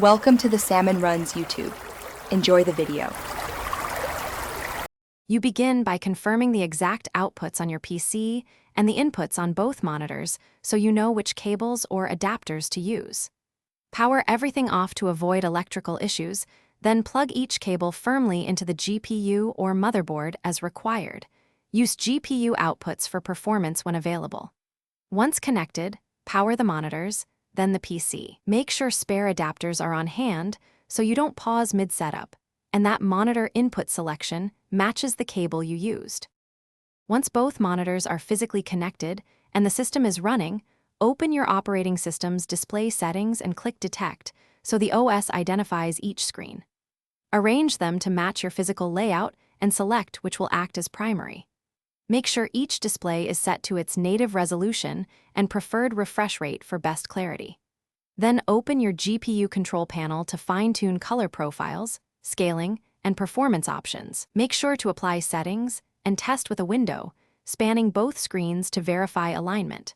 Welcome to the Salmon Runs YouTube. Enjoy the video. You begin by confirming the exact outputs on your PC and the inputs on both monitors so you know which cables or adapters to use. Power everything off to avoid electrical issues, then plug each cable firmly into the GPU or motherboard as required. Use GPU outputs for performance when available. Once connected, power the monitors, then the PC. Make sure spare adapters are on hand so you don't pause mid-setup, and that monitor input selection matches the cable you used. Once both monitors are physically connected and the system is running, open your operating system's display settings and click Detect so the OS identifies each screen. Arrange them to match your physical layout and select which will act as primary. Make sure each display is set to its native resolution and preferred refresh rate for best clarity. Then open your GPU control panel to fine-tune color profiles, scaling, and performance options. Make sure to apply settings and test with a window, spanning both screens to verify alignment.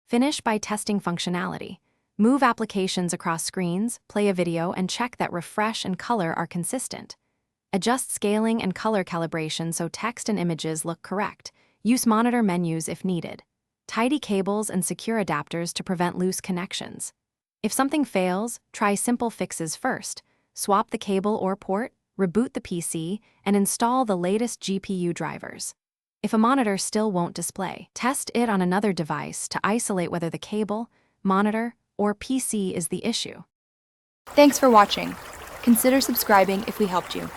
Finish by testing functionality. Move applications across screens, play a video, and check that refresh and color are consistent. Adjust scaling and color calibration so text and images look correct. Use monitor menus if needed. Tidy cables and secure adapters to prevent loose connections. If something fails, try simple fixes first. Swap the cable or port, reboot the PC, and install the latest GPU drivers. If a monitor still won't display, test it on another device to isolate whether the cable, monitor, or PC is the issue. Thanks for watching. Consider subscribing if we helped you.